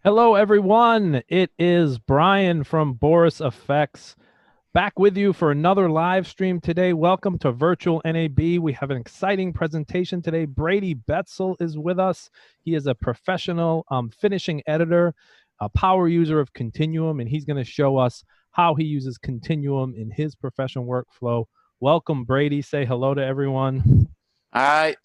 Hello, everyone. It is Brian from Boris Effects back with you for another live stream today. Welcome to Virtual NAB. We have an exciting presentation today. Brady Betzel is with us. He is a professional finishing editor, a power user of Continuum, and he's going to show us how he uses Continuum in his professional workflow. Welcome, Brady. Say hello to everyone. Hi.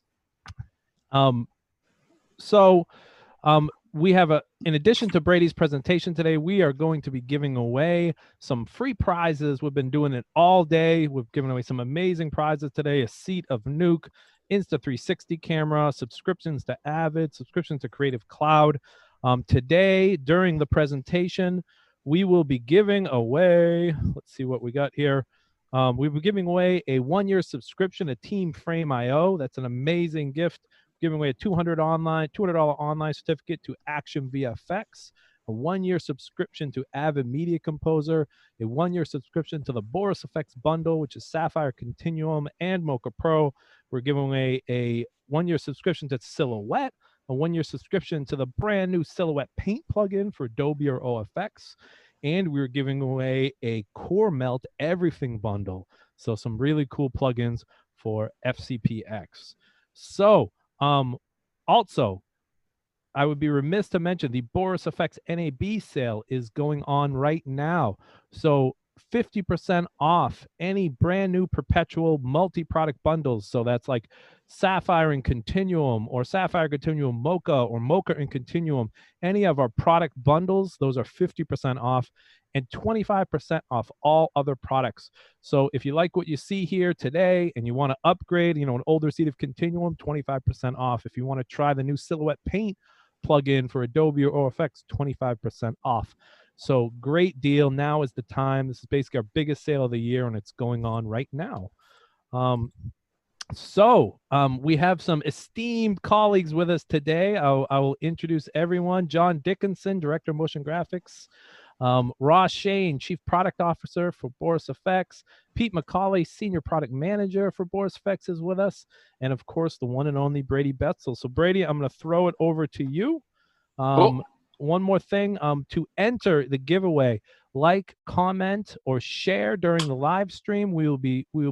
We have in addition to Brady's presentation today, we are going to be giving away some free prizes. We've been doing it all day. We've given away some amazing prizes today: a seat of Nuke, Insta360 camera, subscriptions to Avid, subscriptions to Creative Cloud. Today, during the presentation, we will be giving away, let's see what we got here. We'll be giving away a 1-year subscription to Team Frame IO. That's an amazing gift. Giving away a $200 online certificate to Action VFX, a 1-year subscription to Avid Media Composer, a 1-year subscription to the Boris Effects bundle, which is Sapphire, Continuum, and Mocha Pro. We're giving away a 1-year subscription to Silhouette, a 1-year subscription to the brand new Silhouette Paint plugin for Adobe or OFX, and we're giving away a Core Melt Everything bundle. So some really cool plugins for FCPX. So, also, I would be remiss to mention the Boris Effects NAB sale is going on right now. So 50% off any brand new perpetual multi-product bundles. So that's like Sapphire and Continuum, or Sapphire Continuum Mocha, or Mocha and Continuum. Any of our product bundles, those are 50% off, and 25% off all other products. So if you like what you see here today and you want to upgrade, an older seat of Continuum, 25% off. If you want to try the new Silhouette Paint plugin for Adobe or OFX, 25% off. So great deal. Now is the time. This is basically our biggest sale of the year, and it's going on right now. We have some esteemed colleagues with us today. I will introduce everyone. John Dickinson, Director of Motion Graphics. Ross Shane, Chief Product Officer for Boris Effects. Pete McCauley, Senior Product Manager for Boris Effects, is with us. And of course, the one and only Brady Betzel. So Brady, I'm going to throw it over to you. Cool. One more thing, to enter the giveaway, like, comment, or share during the live stream. We will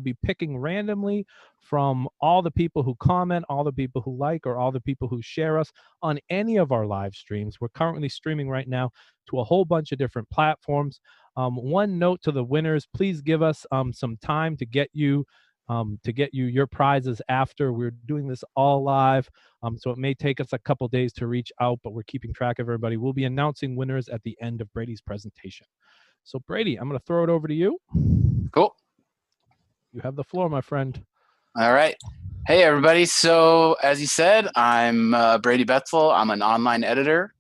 be picking randomly from all the people who comment, all the people who like, or all the people who share us on any of our live streams. We're currently streaming right now to a whole bunch of different platforms. One note to the winners: please give us some time to get you your prizes after. We're doing this all live, so it may take us a couple days to reach out, but we're keeping track of everybody. We'll be announcing winners at the end of Brady's presentation. So Brady, I'm going to throw it over to you. Cool. You have the floor, my friend. All right. Hey, everybody. So as you said, I'm Brady Betzel. I'm an online editor,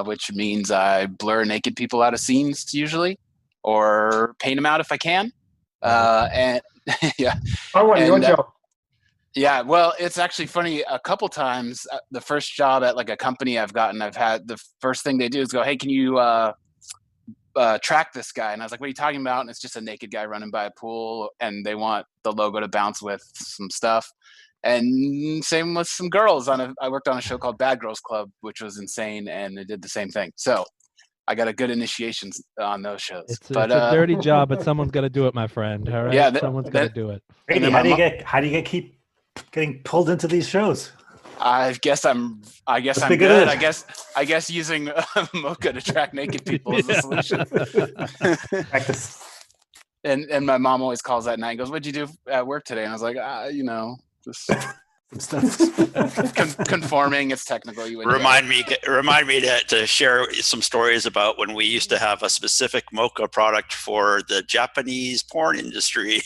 which means I blur naked people out of scenes usually, or paint them out if I can. And yeah. I want your job. Yeah, well, it's actually funny. A couple times, the first job at like a company I've had the first thing they do is go, "Hey, can you track this guy?" And I was like, "What are you talking about?" And it's just a naked guy running by a pool, and they want the logo to bounce with some stuff. And same with some girls. I worked on a show called Bad Girls Club, which was insane, and it did the same thing. So I got a good initiation on those shows. It's a dirty job, but someone's got to do it, my friend. All right, yeah, someone's got to do it. Brady, how do you keep getting pulled into these shows? I guess I'm good. I guess using Mocha to track naked people is the solution. Practice. And my mom always calls that night and goes, "What'd you do at work today?" And I was like, just conforming. It's technical. Remind me to share some stories about when we used to have a specific Mocha product for the Japanese porn industry.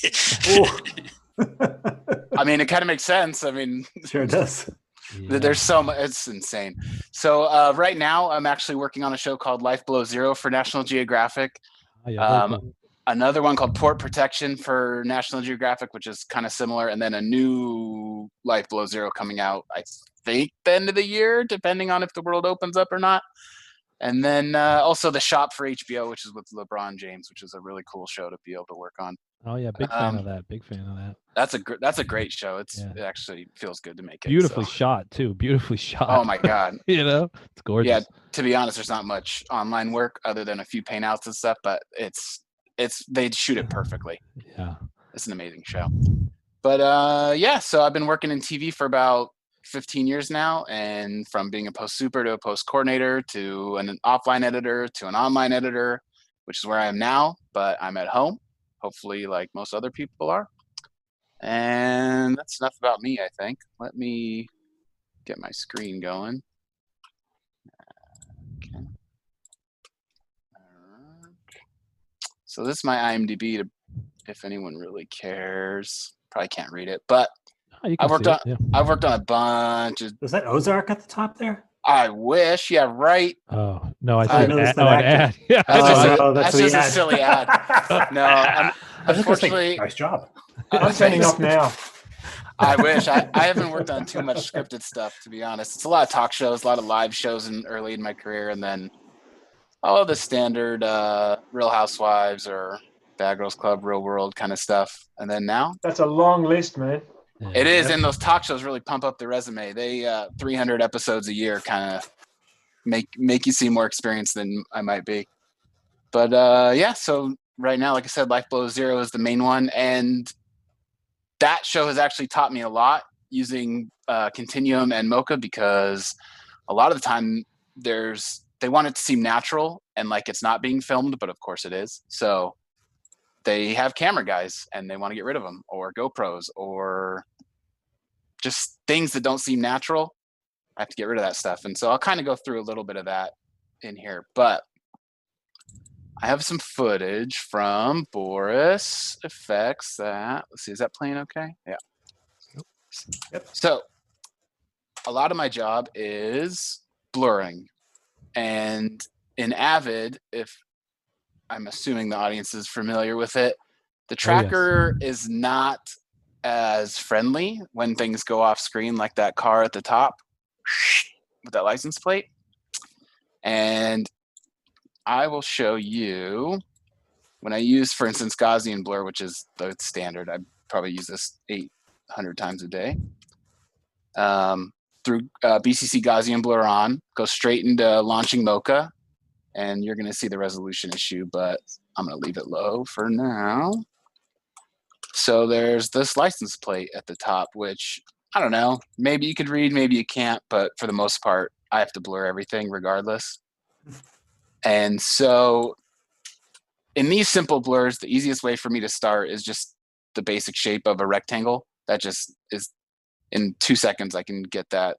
I mean, it kind of makes sense. I mean, sure it does. Yeah. There's so much. It's insane. So right now, I'm actually working on a show called Life Below Zero for National Geographic. Oh, yeah, cool. Another one called Port Protection for National Geographic, which is kind of similar, and then a new Life Below Zero coming out, I think, the end of the year, depending on if the world opens up or not. And then also The Shop for HBO, which is with LeBron James, which is a really cool show to be able to work on. Oh yeah, big fan of that. Big fan of that. That's a great show. Yeah. It actually feels good to make it. Beautifully so. shot too. Beautifully shot. Oh my God. It's gorgeous. Yeah, to be honest, there's not much online work other than a few paint outs and stuff, but they shoot it perfectly. Yeah. It's an amazing show. But yeah, so I've been working in TV for about 15 years now, and from being a post super to a post coordinator to an offline editor to an online editor, which is where I am now, but I'm at home, hopefully like most other people are. And that's enough about me, I think. Let me get my screen going. Okay. So this is my IMDb if anyone really cares. Probably can't read it, but You I've can worked see on it, yeah. I've worked on a bunch of. Was that Ozark at the top there? I wish, yeah, right. Oh no, I I said noticed an that ad. actor. Yeah. That's just a silly ad. No, I was just gonna say, unfortunately, nice job. I'm signing up now. I wish I haven't worked on too much scripted stuff, to be honest. It's a lot of talk shows, a lot of live shows early in my career, and then all of the standard Real Housewives or Bad Girls Club, Real World kind of stuff. And then now That's a long list, man. it is, Yep. and those talk shows really pump up the resume. They 300 episodes a year kind of make you seem more experienced than I might be. But yeah, so right now, like I said, Life Below Zero is the main one, and that show has actually taught me a lot using Continuum and Mocha, because a lot of the time they want it to seem natural and like it's not being filmed, but of course it is. So they have camera guys and they want to get rid of them, or GoPros, or just things that don't seem natural. I have to get rid of that stuff. And so I'll kind of go through a little bit of that in here, but I have some footage from Boris Effects that, let's see, is that playing okay? Yeah. Yep. So a lot of my job is blurring. And in Avid, if I'm assuming the audience is familiar with it, the tracker is not as friendly when things go off screen, like that car at the top with that license plate. And I will show you when I use, for instance, Gaussian blur, which is the standard. I probably use this 800 times a day. Through BCC Gaussian blur on, go straight into launching Mocha, and you're going to see the resolution issue, but I'm going to leave it low for now. So there's this license plate at the top, which I don't know, maybe you could read, maybe you can't, but for the most part, I have to blur everything regardless. And so in these simple blurs, the easiest way for me to start is just the basic shape of a rectangle. That just is, in 2 seconds, I can get that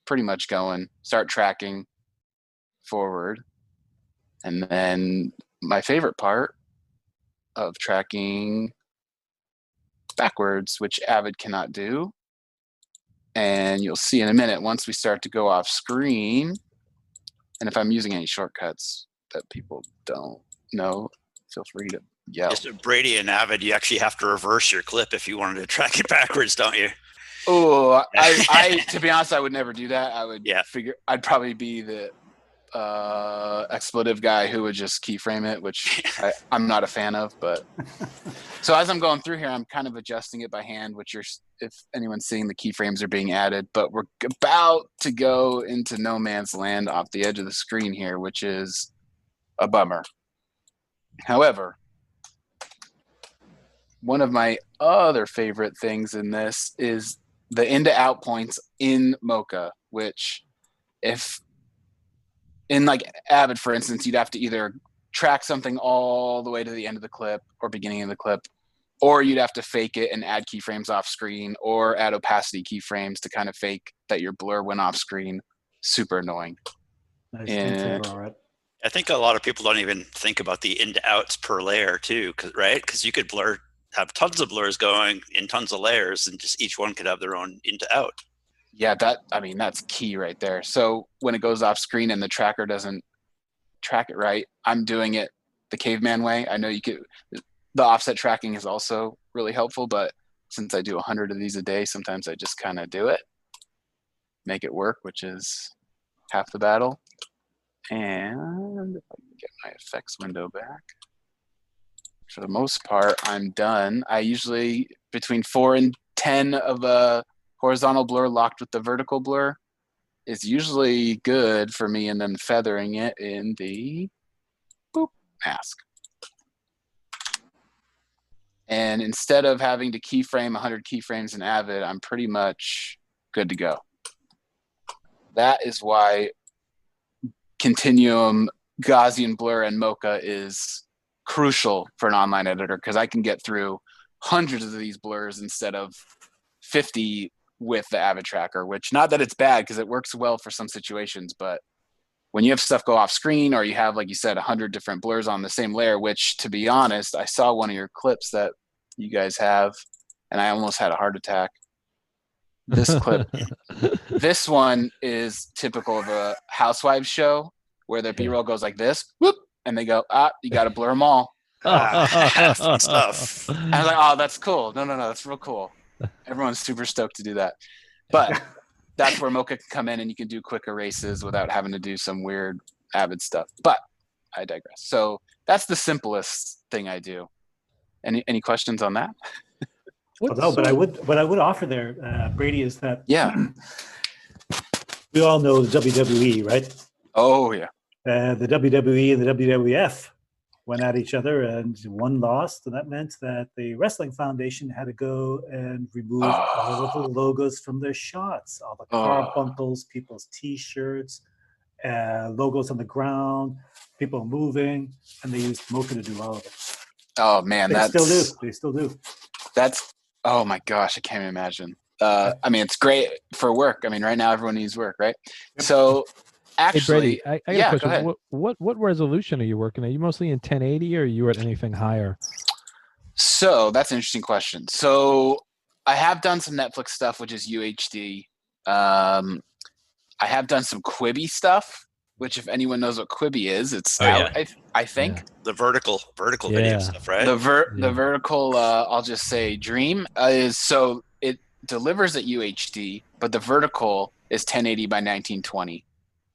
pretty much going, start tracking forward. And then my favorite part of tracking backwards, which Avid cannot do. And you'll see in a minute, once we start to go off screen, and if I'm using any shortcuts that people don't know, feel free to yell. Just Brady and Avid, you actually have to reverse your clip if you wanted to track it backwards, don't you? Oh, I to be honest, I would never do that. I would Yeah. I'd probably be the expletive guy who would just keyframe it, which I'm not a fan of. But so as I'm going through here, I'm kind of adjusting it by hand, which if anyone's seeing, the keyframes are being added, but we're about to go into no man's land off the edge of the screen here, which is a bummer. However, one of my other favorite things in this is the in to out points in Mocha, which if in like Avid, for instance, you'd have to either track something all the way to the end of the clip or beginning of the clip, or you'd have to fake it and add keyframes off screen, or add opacity keyframes to kind of fake that your blur went off screen. Super annoying. Nice And Robert. I think a lot of people don't even think about the in to outs per layer too, right? Because you could have tons of blurs going in tons of layers, and just each one could have their own in to out. Yeah, that's key right there. So when it goes off screen and the tracker doesn't track it right, I'm doing it the caveman way. I know the offset tracking is also really helpful, but since I do 100 of these a day, sometimes I just kind of do it, make it work, which is half the battle. And if I can get my effects window back. for the most part, I'm done. I usually between 4 and 10 of a horizontal blur locked with the vertical blur is usually good for me, and then feathering it in the boop mask. And instead of having to keyframe 100 keyframes in Avid, I'm pretty much good to go. That is why Continuum, Gaussian blur, and Mocha is crucial for an online editor, because I can get through hundreds of these blurs instead of 50 with the Avid tracker, which, not that it's bad, because it works well for some situations, but when you have stuff go off screen, or you have, like you said, 100 different blurs on the same layer, which, to be honest, I saw one of your clips that you guys have, and I almost had a heart attack. This clip, this one is typical of a Housewives show where the B-roll goes like this, whoop, and they go, you got to blur them all. Fun stuff. I was like, oh, that's cool. No, that's real cool. Everyone's super stoked to do that. But that's where Mocha can come in, and you can do quick erases without having to do some weird Avid stuff. But I digress. So that's the simplest thing I do. Any questions on that? But I would offer there, Brady, is that we all know the WWE, right? Oh yeah. The WWE and the WWF went at each other, and one lost, and that meant that the Wrestling Foundation had to go and remove all of the logos from their shots, all the carbuncles, people's T-shirts, logos on the ground, people moving, and they used Mocha to do all of it. Oh man, They still do. That's, oh my gosh, I can't imagine. I mean, it's great for work. I mean, right now everyone needs work, right? Yep. So actually, hey, Brady, I got a question. Go ahead. What resolution are you working at? Are you mostly in 1080, or are you at anything higher? So that's an interesting question. So I have done some Netflix stuff, which is UHD. I have done some Quibi stuff, which, if anyone knows what Quibi is, it's I think. Yeah. The vertical video stuff, right? The vertical, I'll just say dream, is, so it delivers at UHD, but the vertical is 1080 by 1920.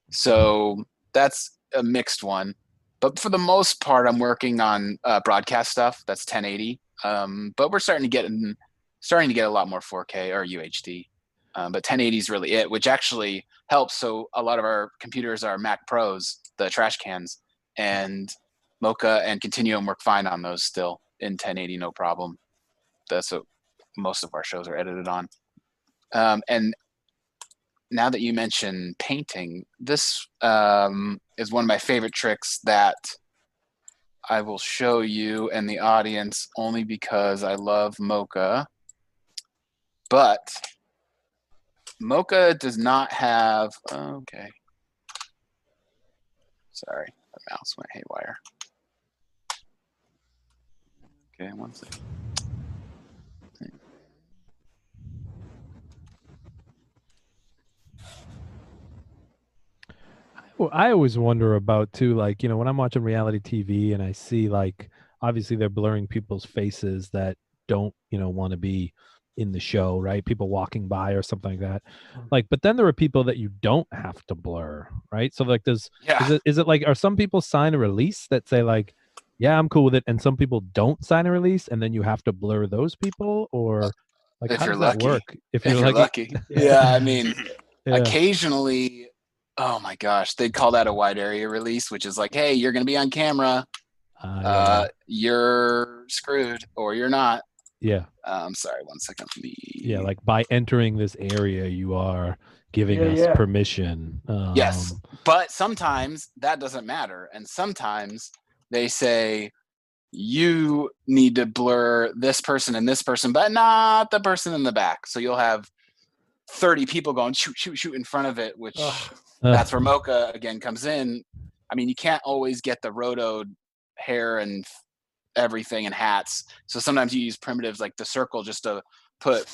So that's a mixed one. But for the most part, I'm working on broadcast stuff that's 1080. But we're starting to get a lot more 4K or UHD. But 1080 is really it, which actually helps. So a lot of our computers are Mac Pros, the trash cans, and Mocha and Continuum work fine on those still in 1080, no problem. That's what most of our shows are edited on. And now that you mention painting, this is one of my favorite tricks that I will show you and the audience, only because I love Mocha. But Mocha does not have, okay. Sorry, the mouse went haywire. Okay, one second. Well, I always wonder about too, like, you know, when I'm watching reality TV and I see, like, obviously they're blurring people's faces that don't, you know, want to be in the show, right? People walking by or something like that. Like, but then there are people that you don't have to blur, right? So like, is it like, are some people sign a release that say like, yeah, I'm cool with it, and some people don't sign a release, and then you have to blur those people, or like, if how you're does lucky. that work? If you're lucky. Yeah, I mean, occasionally, oh my gosh, they'd call that a wide area release, which is like, hey, you're going to be on camera. You're screwed, or you're not. Yeah. I'm sorry, one second. Yeah, like by entering this area, you are giving us permission. Yes, but sometimes that doesn't matter. And sometimes they say, you need to blur this person and this person, but not the person in the back. So you'll have 30 people going shoot in front of it, which that's where Mocha again comes in. I mean, you can't always get the rotoed hair and everything and hats. So sometimes you use primitives like the circle just to put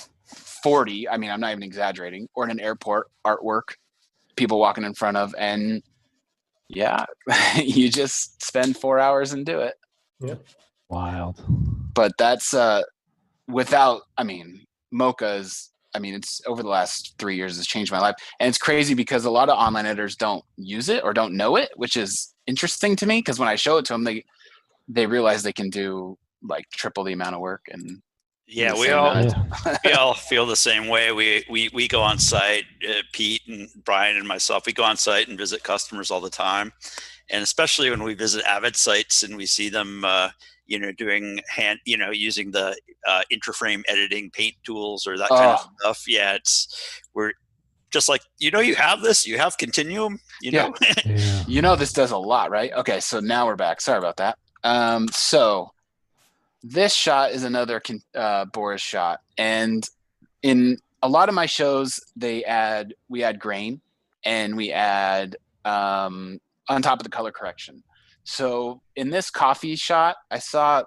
40. I mean, I'm not even exaggerating. Or in an airport artwork, people walking in front of, and yeah, you just spend 4 hours and do it. Yep. Wild. But that's without, I mean, Mocha's, I mean, it's over the last 3 years has changed my life. And it's crazy because a lot of online editors don't use it or don't know it, which is interesting to me, because when I show it to them, they realize they can do like triple the amount of work and Yeah, the we same all amount of time. we all feel the same way. We go on site, Pete and Brian and myself, we go on site and visit customers all the time. And especially when we visit Avid sites and we see them, doing using the interframe editing paint tools or that kind of stuff. Yeah, we're just like, you have this, you have Continuum, know. Yeah. This does a lot, right? Okay, so now we're back. Sorry about that. So this shot is another Boris shot, and in a lot of my shows, we add grain, and we add on top of the color correction. So in this coffee shot, I saw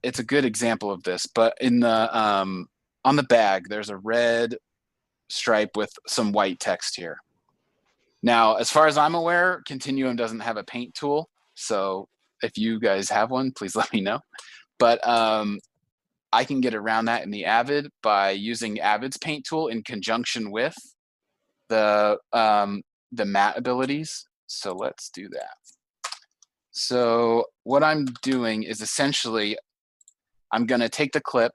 it's a good example of this, but in the on the bag, there's a red stripe with some white text here. Now, as far as I'm aware, Continuum doesn't have a paint tool, so if you guys have one, please let me know. But I can get around that in the Avid by using Avid's paint tool in conjunction with the matte abilities. So let's do that. So what I'm doing is essentially, I'm going to take the clip,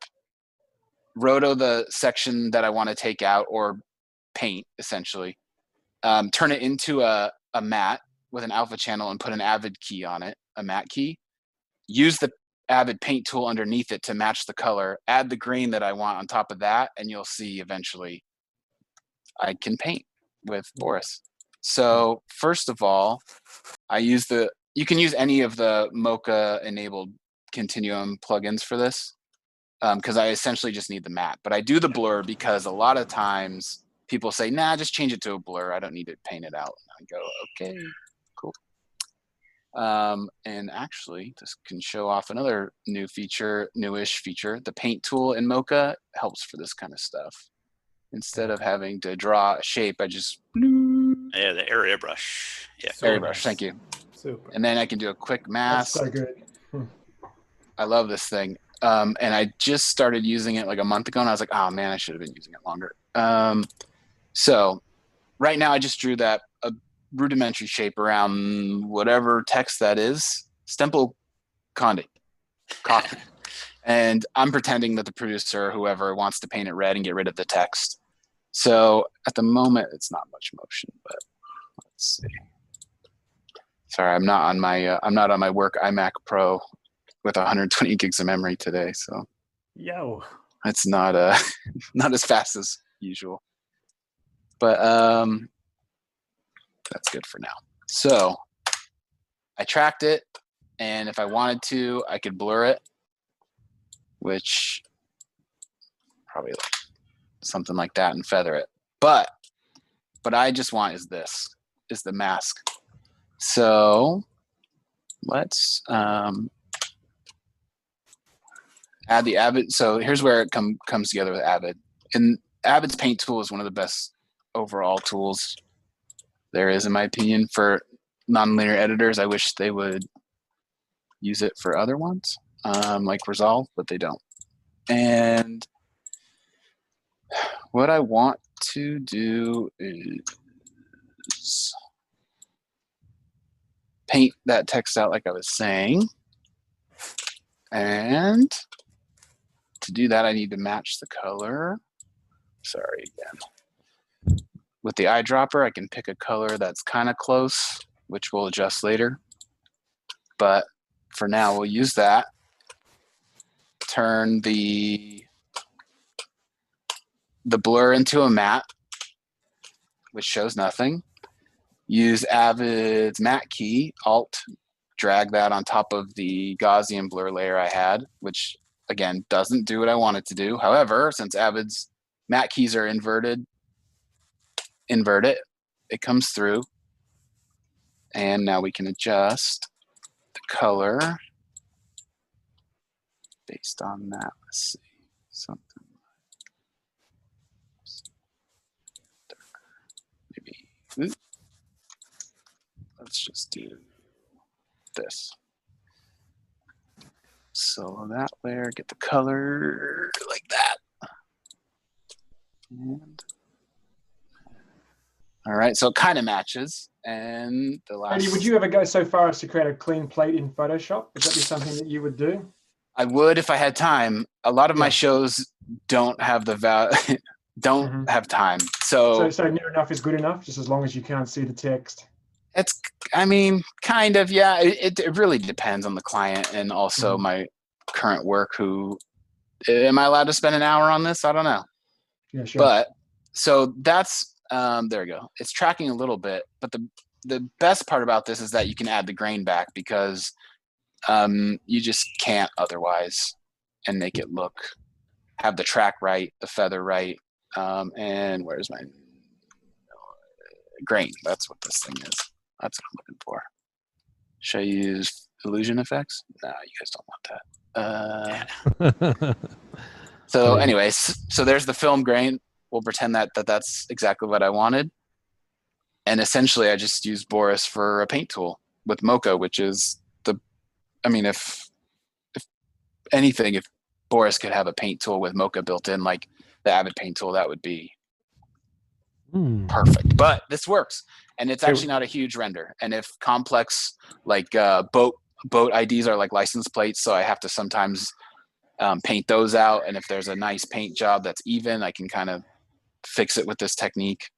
roto the section that I want to take out or paint, essentially, turn it into a matte with an alpha channel and put an Avid key on it, a matte key. Use the Avid paint tool underneath it to match the color, add the grain that I want on top of that, and you'll see eventually I can paint with Boris. So first of all, you can use any of the Mocha enabled Continuum plugins for this, because I essentially just need the matte. But I do the blur because a lot of times people say, nah, just change it to a blur. I don't need to paint it out. And I go, okay, cool. And actually, this can show off another newish feature. The paint tool in Mocha helps for this kind of stuff. Instead of having to draw a shape, I just the area brush. Yeah, area brush. Thank you. Super. And then I can do a quick That's mask. so good. I love this thing. And I just started using it like a month ago, and I was like, oh man, I should have been using it longer. So right now I just drew a rudimentary shape around whatever text that is. Stempel Condi. Coffee. And I'm pretending that the producer, whoever, wants to paint it red and get rid of the text. So at the moment, it's not much motion, but let's see. Sorry, I'm not on my work iMac Pro with 120 gigs of memory today, so it's not not as fast as usual. But that's good for now. So I tracked it, and if I wanted to, I could blur it, which probably something like that, and feather it. But I just want is the mask. So let's add the Avid. So here's where it comes together with Avid. And Avid's paint tool is one of the best overall tools there is, in my opinion, for nonlinear editors. I wish they would use it for other ones, like Resolve, but they don't. And what I want to do is paint that text out like I was saying. And to do that, I need to match the color. Sorry, again. With the eyedropper, I can pick a color that's kind of close, which we'll adjust later. But for now, we'll use that. Turn the blur into a matte, which shows nothing. Use Avid's matte key, Alt, drag that on top of the Gaussian blur layer I had, which again doesn't do what I want it to do. However, since Avid's matte keys are inverted, invert it, it comes through. And now we can adjust the color based on that. Let's see, something maybe. Let's just do this. So that layer, get the color like that. And all right, so it kind of matches. And the last. Brady, would you ever go so far as to create a clean plate in Photoshop? Would that be something that you would do? I would if I had time. A lot of my shows don't have the don't have time. So near enough is good enough, just as long as you can't see the text. It's, I mean, kind of, yeah. It really depends on the client and also my current work. Am I allowed to spend an hour on this? I don't know. Yeah, sure. But so that's there we go. It's tracking a little bit, but the best part about this is that you can add the grain back because you just can't otherwise, and make it have the track right, the feather right, and where's my grain? That's what this thing is. That's what I'm looking for. Should I use illusion effects? No, you guys don't want that. So anyways, so there's the film grain. We'll pretend that's exactly what I wanted. And essentially I just used Boris for a paint tool with Mocha, which is if anything, if Boris could have a paint tool with Mocha built in, like the Avid paint tool, that would be perfect. But this works, and it's actually not a huge render. And if complex, like boat IDs are like license plates, so I have to sometimes paint those out. And if there's a nice paint job that's even, I can kind of fix it with this technique.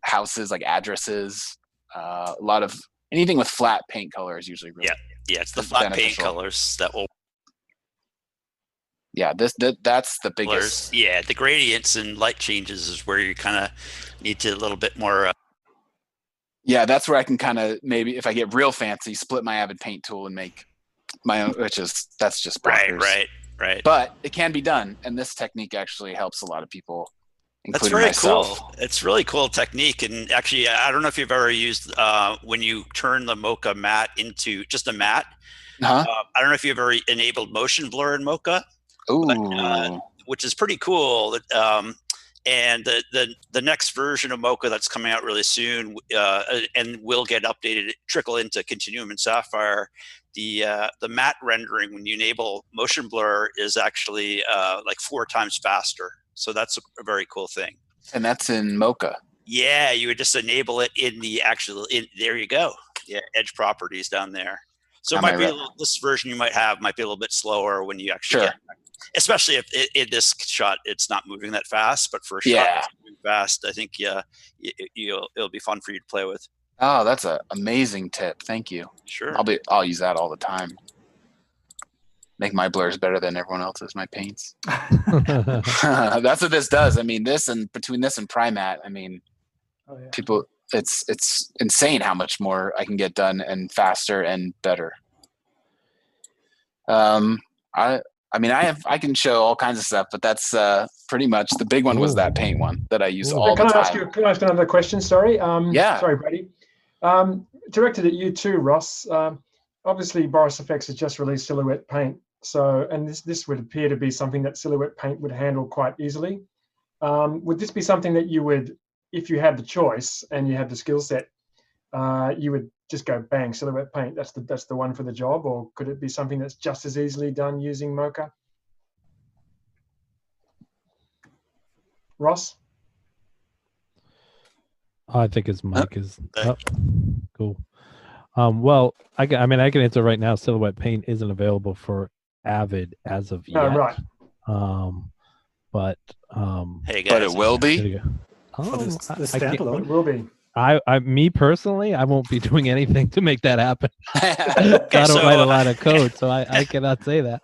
Houses, like addresses, a lot of anything with flat paint color is usually really it's the flat paint colors that will. Yeah, that's the biggest. Yeah, the gradients and light changes is where you kind of need to a little bit more. Yeah, that's where I can kind of maybe, if I get real fancy, split my Avid paint tool and make my own, that's just bonkers. Right. But it can be done, and this technique actually helps a lot of people. That's very myself. cool. It's really cool technique. And actually, I don't know if you've ever used when you turn the Mocha matte into just a matte. I don't know if you've ever enabled motion blur in Mocha. But, which is pretty cool. And the next version of Mocha that's coming out really soon and will get updated, trickle into Continuum and Sapphire. The matte rendering, when you enable motion blur, is actually like 4 times faster. So that's a very cool thing. And that's in Mocha. Yeah, you would just enable it in the actual. There you go. Yeah, edge properties down there. So it might be this version you might have might be a little bit slower when you actually get, especially if in this shot it's not moving that fast. But for a shot that's moving fast, I think it'll be fun for you to play with. Oh, that's an amazing tip. Thank you. Sure. I'll use that all the time. Make my blurs better than everyone else's, my paints. That's what this does. I mean, between this and Primat, I mean, people, it's insane how much more I can get done and faster and better. I can show all kinds of stuff, but that's pretty much the big one was that paint one that I use all the time. Can I ask another question? Sorry. Sorry, Brady. Directed at you too, Ross. Obviously, Boris FX has just released Silhouette Paint. So, and this would appear to be something that Silhouette Paint would handle quite easily. Would this be something that you would, if you had the choice and you had the skill set, you would just go bang, Silhouette Paint, that's the one for the job? Or could it be something that's just as easily done using Mocha? Ross? I think his mic is up. Cool. Well, I can answer right now. Silhouette Paint isn't available for Avid as of yet. Right. But hey guys, but it will be. The standalone. It will be. Me personally, I won't be doing anything to make that happen. I don't write a lot of code, so I cannot say that.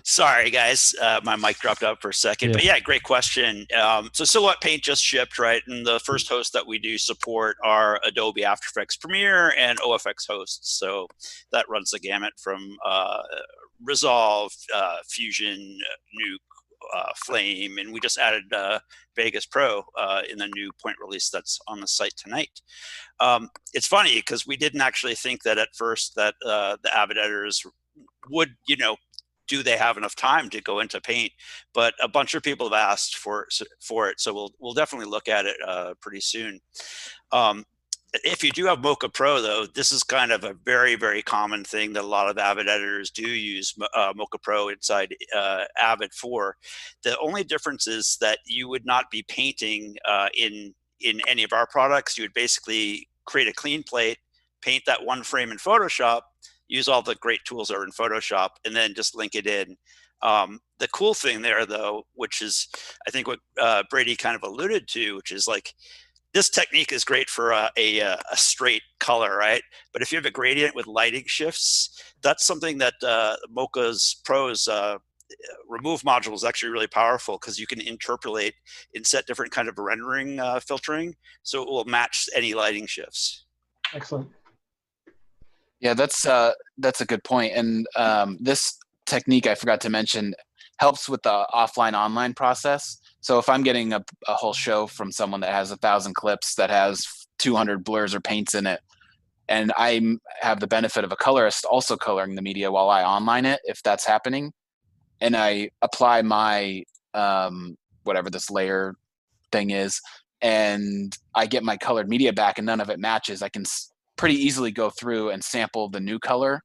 Sorry, guys. My mic dropped out for a second. But yeah, great question. So Silhouette Paint just shipped, right? And the first hosts that we do support are Adobe After Effects Premiere and OFX hosts. So that runs the gamut from Resolve, Fusion, Nuke, Flame, and we just added Vegas Pro in the new point release that's on the site tonight. It's funny because we didn't actually think that at first that the Avid editors would, do they have enough time to go into Paint? But a bunch of people have asked for it, so we'll definitely look at it pretty soon. If you do have Mocha Pro, though, this is kind of a very, very common thing that a lot of Avid editors do use Mocha Pro inside Avid for. The only difference is that you would not be painting in any of our products. You would basically create a clean plate, paint that one frame in Photoshop, use all the great tools that are in Photoshop, and then just link it in. The cool thing there, though, which is I think what Brady kind of alluded to, which is like, this technique is great for a straight color, right? But if you have a gradient with lighting shifts, that's something that Mocha's Pro's remove module is actually really powerful, because you can interpolate and set different kind of rendering filtering, so it will match any lighting shifts. Excellent. Yeah, that's a good point. And this technique I forgot to mention helps with the offline online process. So if I'm getting a whole show from someone that has 1,000 clips that has 200 blurs or paints in it, and I have the benefit of a colorist also coloring the media while I online it, if that's happening, and I apply my whatever this layer thing is, and I get my colored media back and none of it matches, I can pretty easily go through and sample the new color.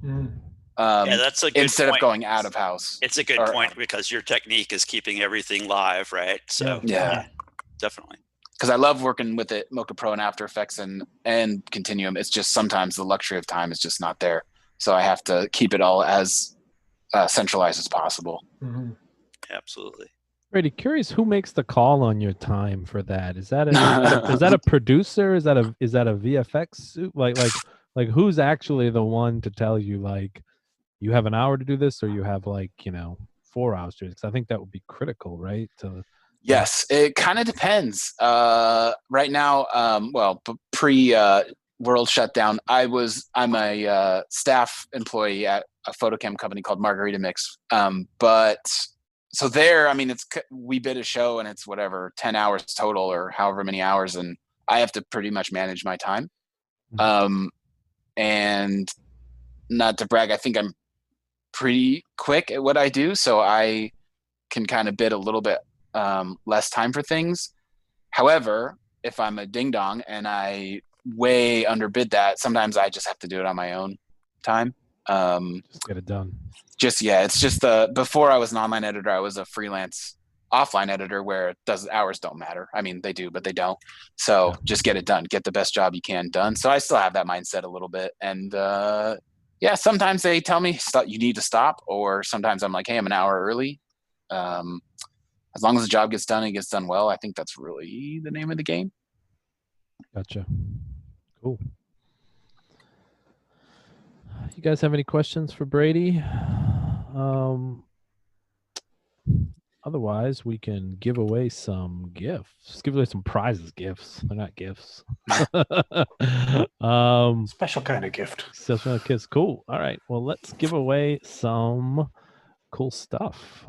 Yeah, that's a good instead point. of going out of house. It's a good point, because your technique is keeping everything live, right? So yeah, definitely. Because I love working with it, Mocha Pro and After Effects and Continuum. It's just sometimes the luxury of time is just not there, so I have to keep it all as centralized as possible. Absolutely. Brady, curious who makes the call on your time for that? Is that a producer? Is that a VFX suit? Like who's actually the one to tell you, like, you have an hour to do this, or you have 4 hours to do this? 'Cause I think that would be critical, right? Yes, it kind of depends. Right now, well, pre world shutdown, I'm a staff employee at a photochem company called Margarita Mix. But so there, I mean, we bid a show and it's whatever 10 hours total or however many hours, and I have to pretty much manage my time. And not to brag, I think I'm pretty quick at what I do, so I can kind of bid a little bit less time for things. However, if I'm a ding dong and I way underbid that, sometimes I just have to do it on my own time. Just get it done. It's just before I was an online editor, I was a freelance offline editor where hours don't matter. I mean, they do, but they don't. So just get it done, get the best job you can done. So I still have that mindset a little bit. And sometimes they tell me you need to stop, or sometimes I'm like, hey, I'm an hour early. As long as the job gets done and gets done well, I think that's really the name of the game. Gotcha. Cool. You guys have any questions for Brady? Otherwise, we can give away some gifts. Give away some prizes. Gifts. They're not gifts. Special kind of gift. Special gifts. Cool. All right. Well, let's give away some cool stuff.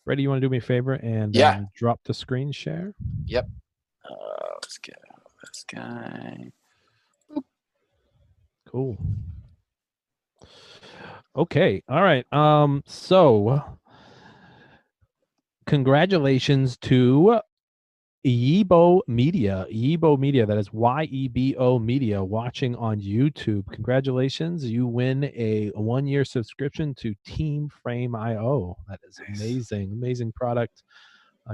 Brady, you want to do me a favor and drop the screen share? Yep. Let's get out this guy. Cool. Okay. All right. So congratulations to Yebo Media. Yebo Media, that is YEBO Media, watching on YouTube. Congratulations. You win a 1-year subscription to Team Frame IO. That is amazing. Amazing product.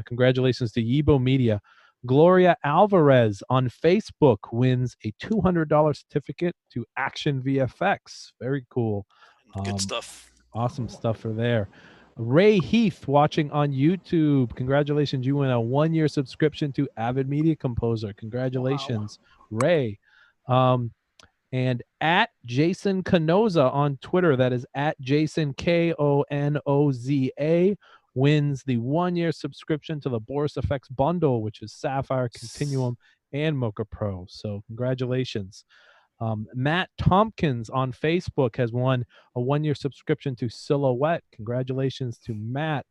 Congratulations to Yebo Media. Gloria Alvarez on Facebook wins a $200 certificate to Action VFX. Very cool. Good stuff. Awesome stuff for there. Ray Heath watching on YouTube. Congratulations. You win a 1-year subscription to Avid Media Composer. Congratulations, Ray. And at Jason Canoza on Twitter, that is at Jason Konoza, wins the 1-year subscription to the Boris Effects bundle, which is Sapphire, Continuum, and Mocha Pro. So congratulations. Matt Tompkins on Facebook has won a 1-year subscription to Silhouette. Congratulations to Matt.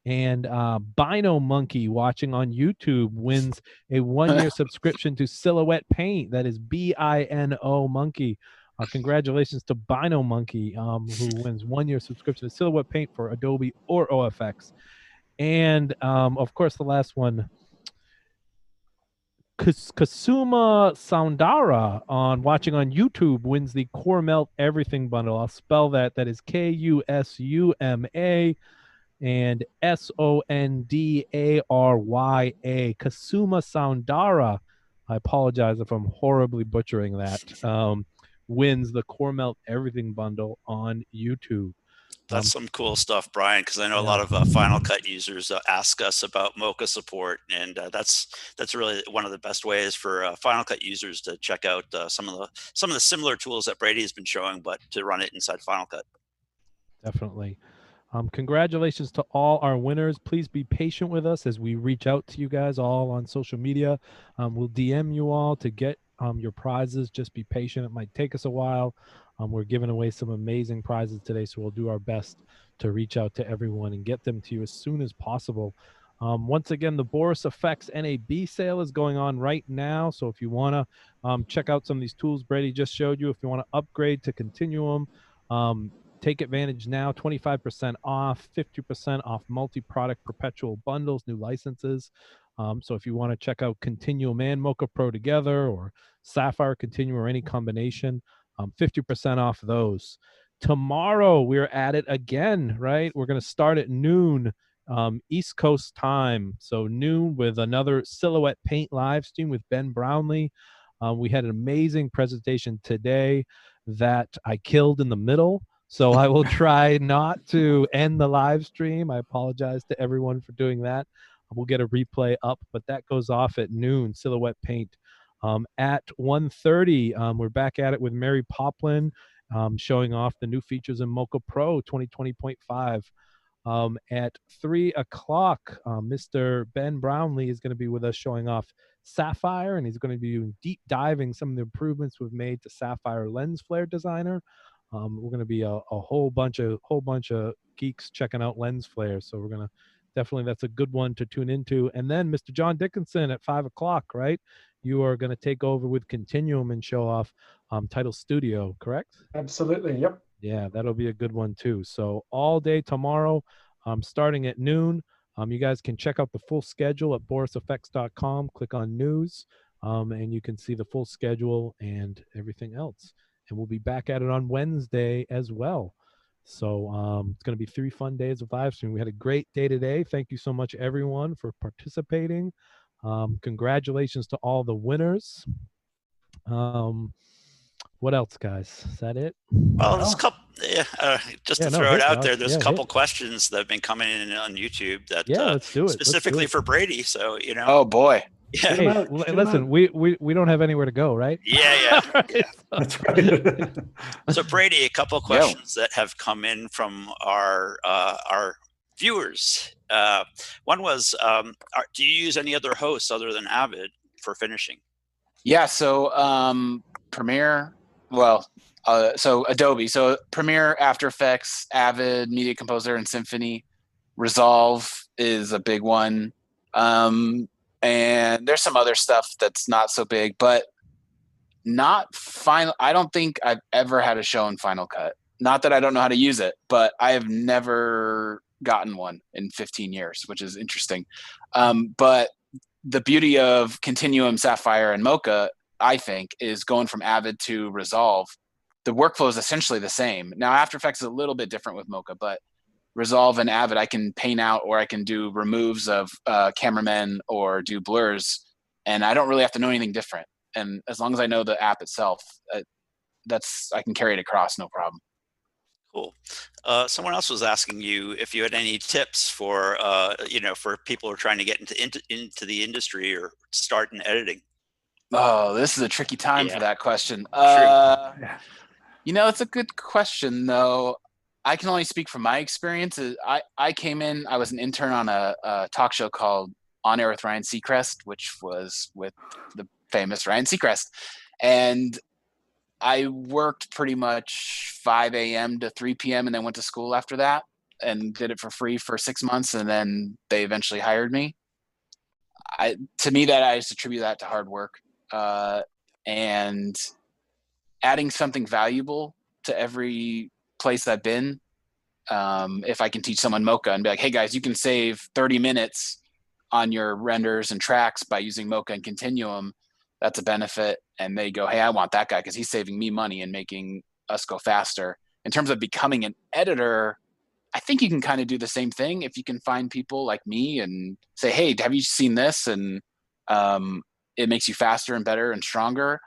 And Bino Monkey watching on YouTube wins a 1-year subscription to Silhouette Paint. That is BINO Monkey. Congratulations to Bino Monkey, who wins 1-year subscription to Silhouette Paint for Adobe or OFX. And of course, the last one, Kasuma Soundara watching on YouTube wins the Core Melt Everything bundle. I'll spell that. That is KUSUMA and SONDARYA. Kasuma Soundara. I apologize if I'm horribly butchering that. wins the Core Melt Everything bundle on YouTube. That's some cool stuff, Brian, because I know a Yeah. lot of Final Cut users ask us about Mocha support, and that's really one of the best ways for Final Cut users to check out some of the similar tools that Brady has been showing, but to run it inside Final Cut. Definitely. Congratulations to all our winners. Please be patient with us as we reach out to you guys all on social media. We'll DM you all to get your prizes. Just be patient. It might take us a while. We're giving away some amazing prizes today, so we'll do our best to reach out to everyone and get them to you as soon as possible. Once again, the Boris Effects NAB sale is going on right now. So if you want to check out some of these tools Brady just showed you, if you want to upgrade to Continuum, take advantage now, 25% off, 50% off multi-product perpetual bundles, new licenses. So if you want to check out Continuum and Mocha Pro together, or Sapphire Continuum, or any combination, 50% off those. Tomorrow we're at it again, right? We're going to start at noon East Coast time. So noon with another Silhouette Paint live stream with Ben Brownlee. We had an amazing presentation today that I killed in the middle. So I will try not to end the live stream. I apologize to everyone for doing that. We'll get a replay up, but that goes off at noon, Silhouette Paint. At 1:30, we're back at it with Mary Poplin, showing off the new features in Mocha Pro 2020.5. At 3 o'clock, Mr. Ben Brownlee is going to be with us showing off Sapphire, and he's going to be doing deep diving some of the improvements we've made to Sapphire Lens Flare Designer. We're going to be a whole bunch of geeks checking out lens flares. So we're going to definitely, that's a good one to tune into. And then Mr. John Dickinson at 5 o'clock, right? You are going to take over with Continuum and show off Title Studio, correct? Absolutely. Yep. Yeah, that'll be a good one too. So all day tomorrow, starting at noon. You guys can check out the full schedule at boriseffects.com. Click on news, and you can see the full schedule and everything else. And we'll be back at it on Wednesday as well. So it's going to be 3 fun days of live stream. We had a great day today. Thank you so much, everyone, for participating. Congratulations to all the winners. What else, guys? Is that it? Well, there's a couple. Just to throw it out there, there's a couple questions that have been coming in on YouTube that let's do it. Specifically for Brady. So Oh boy. Yeah. Hey, listen, we don't have anywhere to go, right? Yeah. That's right. So Brady, a couple of questions that have come in from our viewers. One was, do you use any other hosts other than Avid for finishing? Yeah. So Premiere. Well, so Adobe. So Premiere, After Effects, Avid, Media Composer, and Symphony. Resolve is a big one. And there's some other stuff that's not so big, but not Final. I don't think I've ever had a show in Final Cut. Not that I don't know how to use it, but I have never gotten one in 15 years, which is interesting. But the beauty of Continuum, Sapphire, and Mocha, I think, is going from Avid to Resolve. The workflow is essentially the same. Now, After Effects is a little bit different with Mocha, but Resolve and Avid, I can paint out, or I can do removes of cameramen or do blurs, and I don't really have to know anything different. And as long as I know the app itself, I can carry it across, no problem. Cool. Someone else was asking you if you had any tips for for people who are trying to get into the industry or start in editing. Oh, this is a tricky time for that question. It's a good question though. I can only speak from my experience. I came in, I was an intern on a talk show called On Air with Ryan Seacrest, which was with the famous Ryan Seacrest. And I worked pretty much 5 a.m. to 3 p.m. and then went to school after that and did it for free for 6 months. And then they eventually hired me. To me, that I just attribute that to hard work and adding something valuable to every place I've been. If I can teach someone Mocha and be like, hey guys, you can save 30 minutes on your renders and tracks by using Mocha and Continuum, that's a benefit. And they go, hey, I want that guy because he's saving me money and making us go faster. In terms of becoming an editor, I think you can kind of do the same thing if you can find people like me and say, hey, have you seen this? And it makes you faster and better and stronger.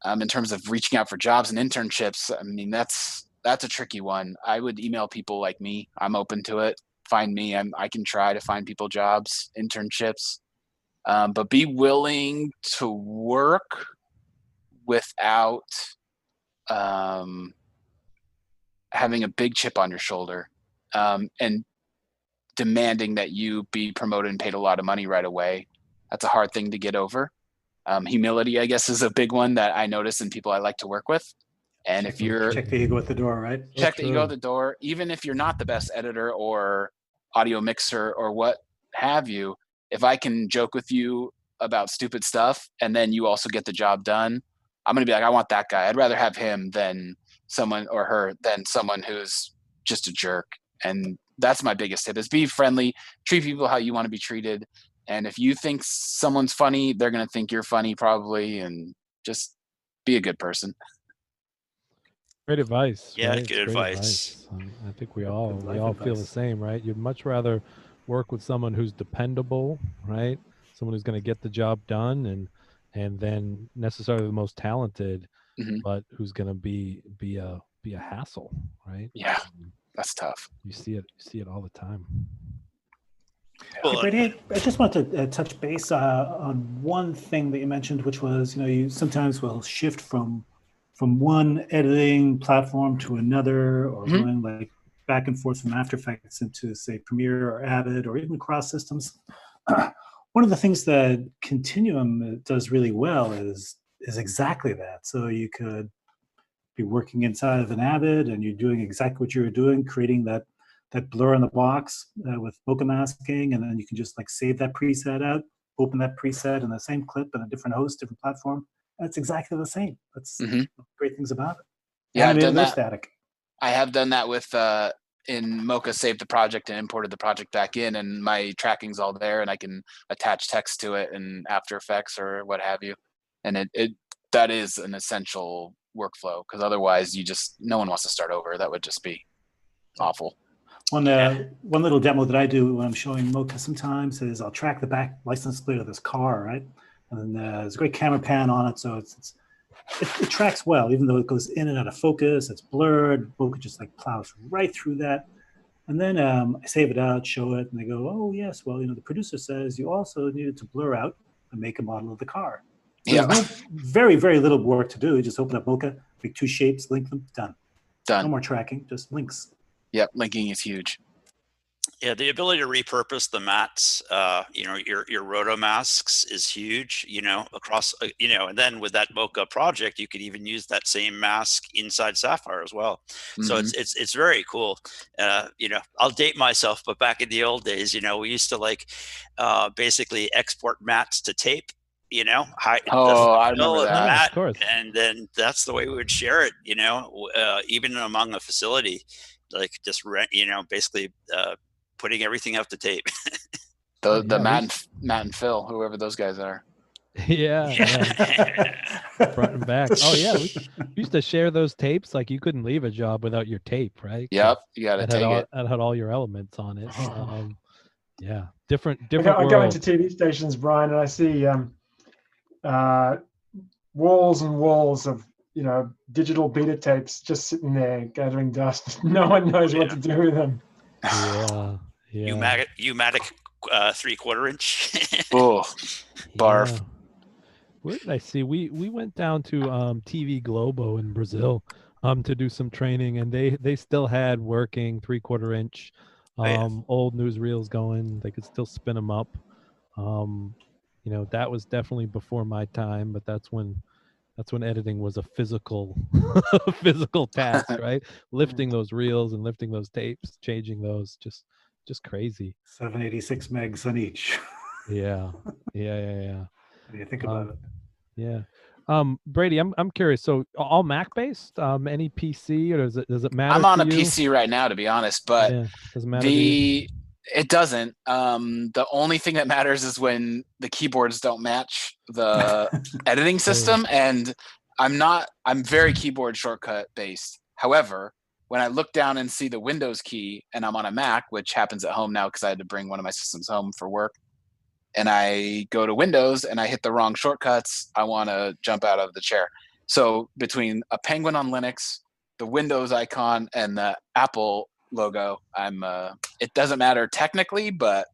In terms of reaching out for jobs and internships, I mean, that's a tricky one. I would email people like me. I'm open to it. Find me. I can try to find people jobs, internships, but be willing to work without having a big chip on your shoulder, and demanding that you be promoted and paid a lot of money right away. That's a hard thing to get over. Humility, I guess, is a big one that I notice in people I like to work with. And if you're check the ego at the door, right? check the ego at the door, even if you're not the best editor or audio mixer or what have you, if I can joke with you about stupid stuff and then you also get the job done, I'm going to be like, I want that guy. I'd rather have him than someone or her than someone who's just a jerk. And that's my biggest tip is be friendly, treat people how you want to be treated. And if you think someone's funny, they're going to think you're funny probably, and just be a good person. Great advice. Yeah, right? good It's great advice. I think we Good all life feel the advice. same, right? You'd much rather work with someone who's dependable, right? Someone who's going to get the job done, and then necessarily the most talented, Mhm. but who's going to be a hassle, right? Yeah, that's tough. You see it all the time. Hey, Well, Brady, I just want to touch base on one thing that you mentioned, which was, you sometimes will shift from one editing platform to another, or Mhm. going like back and forth from After Effects into, say, Premiere or Avid, or even cross systems. One of the things that Continuum does really well is exactly that. So you could be working inside of an Avid, and you're doing exactly what you were doing, creating that blur in the box with bokeh masking, and then you can just like save that preset out, open that preset in the same clip in a different host, different platform. And it's exactly the same. That's Mhm. great things about it. Yeah, I've done Animated or that. static. I have done that with in Mocha, saved the project and imported the project back in, and my tracking's all there, and I can attach text to it in After Effects or what have you. And it that is an essential workflow, because otherwise no one wants to start over. That would just be awful. One little demo that I do when I'm showing Mocha sometimes is I'll track the back license plate of this car, right? And then there's a great camera pan on it, so it tracks well, even though it goes in and out of focus. It's blurred. Bokeh just like plows right through that. And then I save it out, show it, and they go, "Oh yes, well, the producer says you also needed to blur out and make a model of the car." So Yeah, there's very, very little work to do. You just open up Mocha, make two shapes, link them, done. No done. more tracking, just links. Yep, linking is huge. yeah, the ability to repurpose the mats, your roto masks is huge, across, and then with that Mocha project, you could even use that same mask inside Sapphire as well. So Mhm. it's very cool. I'll date myself, but back in the old days, we used to basically export mats to tape, hide Oh, I the fill remember in the that. mat, Of course. and then that's the way we would share it, even among a facility, like just rent, basically putting everything up to tape. The Yeah, Matt and Phil, whoever those guys are. yeah. Front and back. Oh yeah, we used to share those tapes. Like you couldn't leave a job without your tape, right? 'Cause Yep, you got to That had take all it. that had all your elements on it. Yeah, different I go world. into TV stations, Brian, and I see walls and walls of digital beta tapes just sitting there gathering dust. No one knows what to do with them. Yeah. Pneumatic 3/4 inch. Oh, barf. Yeah. Where did I see? We went down to TV Globo in Brazil to do some training, and they still had working 3/4 inch yeah. old newsreels going. They could still spin them up. That was definitely before my time, but that's when editing was a physical physical task, right? Lifting those reels and lifting those tapes, changing those, just crazy. 786 megs on each. Yeah. What do you think about it? Yeah. Brady, I'm curious. So all Mac based? Any PC, or does it matter I'm on to a you? PC right now, to be honest, but Yeah, doesn't matter to you. it doesn't. The only thing that matters is when the keyboards don't match the editing system, and I'm very keyboard shortcut based. However, when I look down and see the Windows key and I'm on a Mac, which happens at home now because I had to bring one of my systems home for work, and I go to Windows and I hit the wrong shortcuts, I want to jump out of the chair. So between a penguin on Linux, the Windows icon, and the Apple logo, it doesn't matter technically, but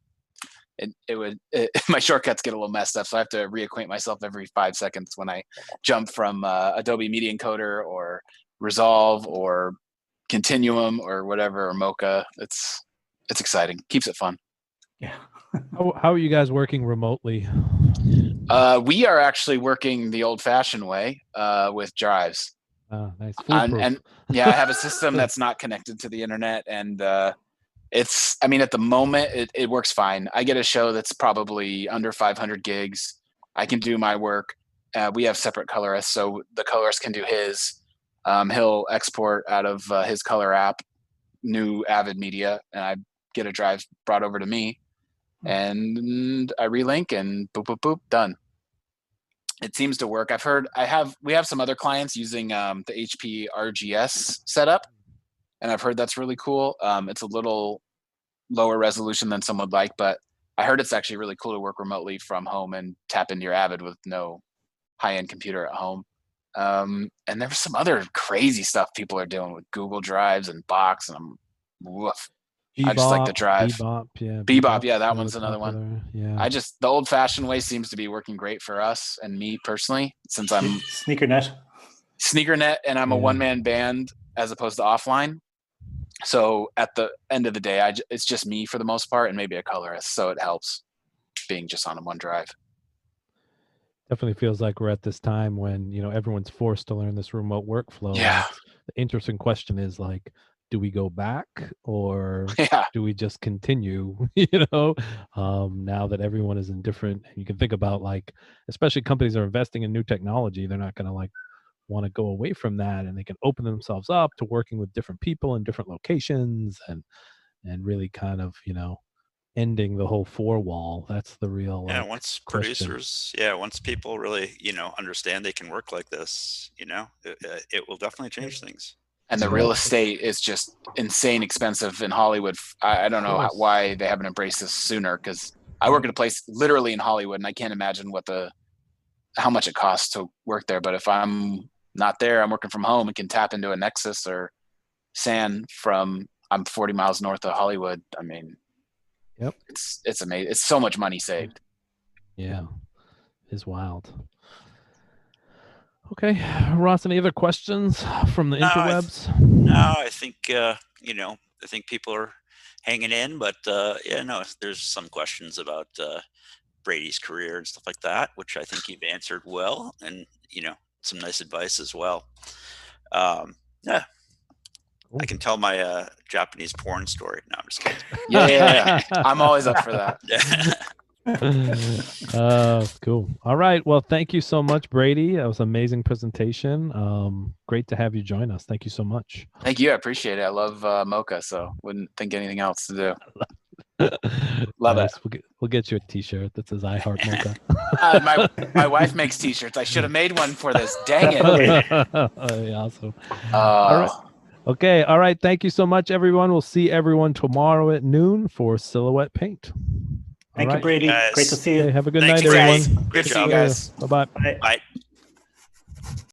my shortcuts get a little messed up, so I have to reacquaint myself every 5 seconds when I jump from Adobe Media Encoder or Resolve or Continuum or whatever, or Mocha. It's exciting. Keeps it fun. Yeah. How are you guys working remotely? We are actually working the old-fashioned way with drives. Nice. And yeah, I have a system that's not connected to the internet, and at the moment it works fine. I get a show that's probably under 500 gigs. I can do my work. We have separate colorists, so the colorist can do his. He'll export out of his color app, new Avid media, and I get a drive brought over to me, and I relink, and boop, boop, boop, done. It seems to work. We have some other clients using the HP RGS setup, and I've heard that's really cool. It's a little lower resolution than some would like, but I heard it's actually really cool to work remotely from home and tap into your Avid with no high-end computer at home. And there was some other crazy stuff people are doing with Google Drives and Box, and woof. I just like the drive. Bebop, yeah, that one's another one. Yeah. The old-fashioned way seems to be working great for us and me personally, since I'm Sneakernet, and I'm a one-man band as opposed to offline. So at the end of the day, it's just me for the most part, and maybe a colorist. So it helps being just on one drive. Definitely feels like we're at this time when, everyone's forced to learn this remote workflow. Yeah. The interesting question is like, do we go back or do we just continue, now that everyone is in different, you can think about like, especially companies are investing in new technology. They're not going to want to go away from that, and they can open themselves up to working with different people in different locations and really kind of, ending the whole four wall. That's the real once question. producers, once people really, understand they can work like this, it will definitely change things. And the real estate is just insane expensive in Hollywood. I don't know why they haven't embraced this sooner, because I work at a place literally in Hollywood, and I can't imagine how much it costs to work there. But if I'm not there, I'm working from home and can tap into a Nexus or SAN I'm 40 miles north of Hollywood. I mean, yep, it's amazing. It's so much money saved. Yeah, it's wild. Okay, Ross, any other questions from the interwebs? No, I think I think people are hanging in, but there's some questions about Brady's career and stuff like that, which I think you've answered well, and some nice advice as well. Cool. I can tell my Japanese porn story. No, I'm just kidding. Yeah. I'm always up for that. Cool. All right. Well, thank you so much, Brady. That was an amazing presentation. Great to have you join us. Thank you so much. Thank you. I appreciate it. I love Mocha, so wouldn't think anything else to do. Love nice. it. We'll get you a T-shirt that says "I Heart Mocha." My wife makes T-shirts. I should have made one for this. Dang it. Awesome. All right. Okay. All right. Thank you so much, everyone. We'll see everyone tomorrow at noon for Silhouette Paint. Thank you, Brady. Great to see you. Hey, have a good night, everyone. Good to see you guys. Bye-bye. Bye.